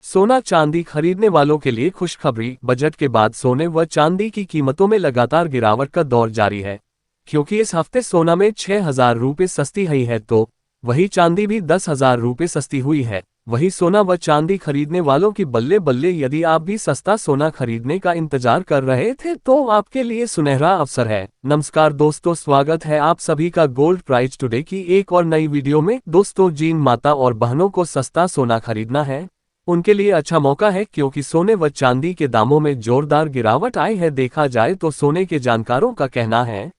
सोना चांदी खरीदने वालों के लिए खुशखबरी। बजट के बाद सोने व चांदी की कीमतों में लगातार गिरावट का दौर जारी है। क्योंकि इस हफ्ते सोना में 6,000 रुपये सस्ती हुई है तो वही चांदी भी 10,000 रुपये सस्ती हुई है। वही सोना व चांदी खरीदने वालों की बल्ले बल्ले। यदि आप भी सस्ता सोना खरीदने का इंतजार कर रहे थे तो आपके लिए सुनहरा अवसर है। नमस्कार दोस्तों, स्वागत है आप सभी का गोल्ड प्राइस टुडे की एक और नई वीडियो में। दोस्तों, जिन माता और बहनों को सस्ता सोना खरीदना है उनके लिए अच्छा मौका है, क्योंकि सोने व चांदी के दामों में जोरदार गिरावट आई है। देखा जाए तो सोने के जानकारों का कहना है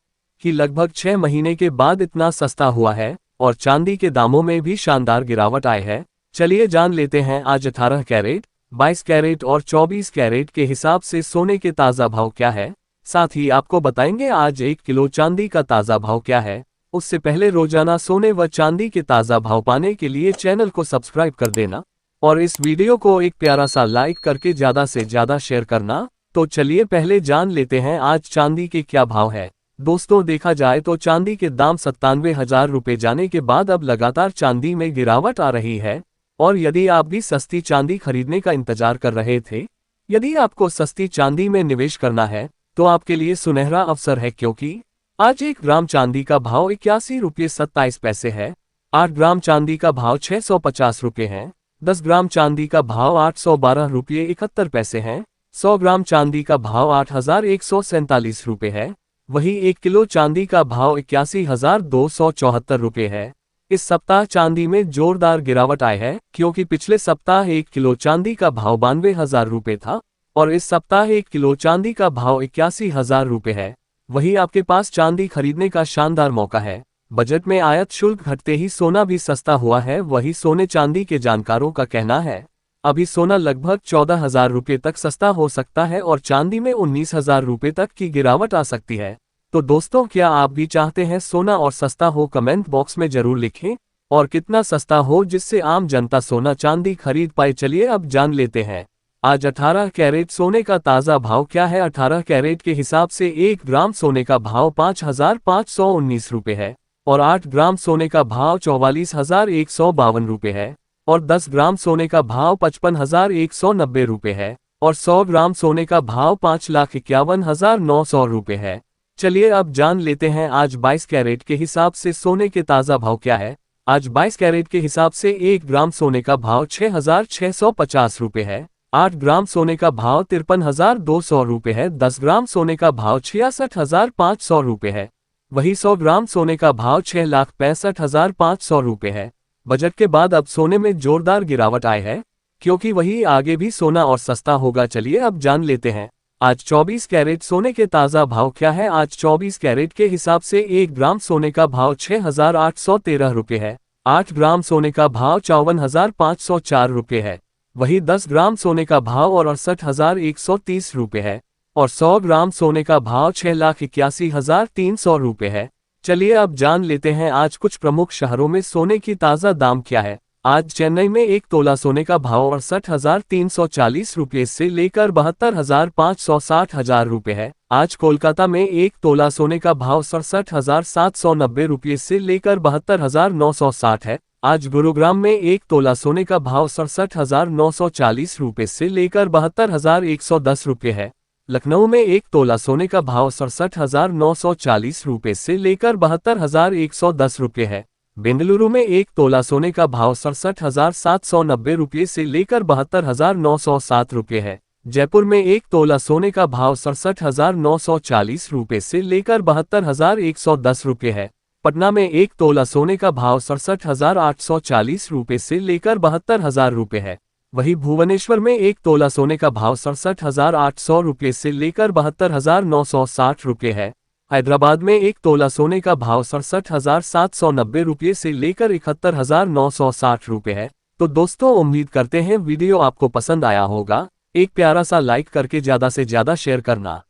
कि लगभग 6 महीने के बाद इतना सस्ता हुआ है और चांदी के दामों में भी शानदार गिरावट आई है। चलिए जान लेते हैं आज 18 कैरेट, 22 कैरेट और 24 कैरेट के हिसाब से सोने के ताज़ा भाव क्या है। साथ ही आपको बताएंगे आज 1 किलो चांदी का ताज़ा भाव क्या है। उससे पहले रोजाना सोने व चांदी के ताज़ा भाव पाने के लिए चैनल को सब्सक्राइब कर देना और इस वीडियो को एक प्यारा सा लाइक करके ज़्यादा से ज़्यादा शेयर करना। तो चलिए पहले जान लेते हैं आज चांदी के क्या भाव है। दोस्तों, देखा जाए तो चांदी के दाम 97,000 रुपये जाने के बाद अब लगातार चांदी में गिरावट आ रही है। और यदि आप भी सस्ती चांदी खरीदने का इंतजार कर रहे थे, यदि आपको सस्ती चांदी में निवेश करना है तो आपके लिए सुनहरा अवसर है, क्योंकि आज 1 ग्राम चांदी का भाव 81 रुपये 27 पैसे है। 8 ग्राम चांदी का भाव 650 रुपये है। 10 ग्राम चांदी का भाव 812 रुपये 71 पैसे है। 100 ग्राम चांदी का भाव 8,147 रुपये है। वही 1 किलो चांदी का भाव 81,274 रुपये है। इस सप्ताह चांदी में जोरदार गिरावट आई है, क्योंकि पिछले सप्ताह 1 किलो चांदी का भाव 92,000 रुपये था और इस सप्ताह 1 किलो चांदी का भाव 81,000 रुपये है। वही आपके पास चांदी खरीदने का शानदार मौका है। बजट में आयात शुल्क घटते ही सोना भी सस्ता हुआ है। वही सोने चांदी के जानकारों का कहना है अभी सोना लगभग 14,000 रुपये तक सस्ता हो सकता है और चांदी में 19,000 रुपये तक की गिरावट आ सकती है। तो दोस्तों, क्या आप भी चाहते हैं सोना और सस्ता हो? कमेंट बॉक्स में जरूर लिखें और कितना सस्ता हो जिससे आम जनता सोना चांदी खरीद पाए। चलिए अब जान लेते हैं आज 18 कैरेट सोने का ताज़ा भाव क्या है। 18 कैरेट के हिसाब से 1 ग्राम सोने का भाव 5,519 रुपये है और 8 ग्राम सोने का भाव 44,152 रुपये है और 10 ग्राम सोने का भाव 55,190 रुपये है और 100 ग्राम सोने का भाव 5,51,900 रुपये है। चलिए अब जान लेते हैं आज 22 कैरेट के हिसाब से सोने के ताज़ा भाव क्या है। आज 22 कैरेट के हिसाब से 1 ग्राम सोने का भाव 6,650 रुपये है। 8 ग्राम सोने का भाव 53,200 रुपये है। 10 ग्राम सोने का भाव 66,500 रुपये है। वही 100 ग्राम सोने का भाव 6,65,500 रुपये है। बजट के बाद अब सोने में जोरदार गिरावट आई है, क्योंकि वही आगे भी सोना और सस्ता होगा। चलिए अब जान लेते हैं आज 24 कैरेट सोने के ताज़ा भाव क्या है। आज 24 कैरेट के हिसाब से 1 ग्राम सोने का भाव 6,813 रुपये है। 8 ग्राम सोने का भाव 54,504 रुपये है। वही 10 ग्राम सोने का भाव 68,130 रुपये है और 100 ग्राम सोने का भाव 6,81,300 रुपये है। चलिए अब जान लेते हैं आज कुछ प्रमुख शहरों में सोने की ताज़ा दाम क्या है। आज चेन्नई में 1 तोला सोने का भाव 68,340 रुपये से लेकर 72,560 रुपये है। आज कोलकाता में 1 तोला सोने का भाव 67,790 रुपये से लेकर 72,960 है। आज गुरुग्राम में 1 तोला सोने का भाव 67,940 रुपये से लेकर 72,110 रुपये है। लखनऊ में 1 तोला सोने का भाव 67,940 रुपये से लेकर 72,110 रुपये है। बेंगलुरु में 1 तोला सोने का भाव 67,790 रुपये से लेकर 72,907 रुपये है। जयपुर में 1 तोला सोने का भाव 67,940 रुपये से लेकर 72,110 रुपये है। पटना में 1 तोला सोने का भाव 67,840 रुपये से लेकर 72,000 रुपये है। वही भुवनेश्वर में 1 तोला सोने का भाव 67,800 रुपये से लेकर 72,960 रुपये है। हैदराबाद में 1 तोला सोने का भाव 67,790 रुपये से लेकर 71,960 रुपये है। तो दोस्तों, उम्मीद करते हैं वीडियो आपको पसंद आया होगा। एक प्यारा सा लाइक करके ज़्यादा से ज़्यादा शेयर करना।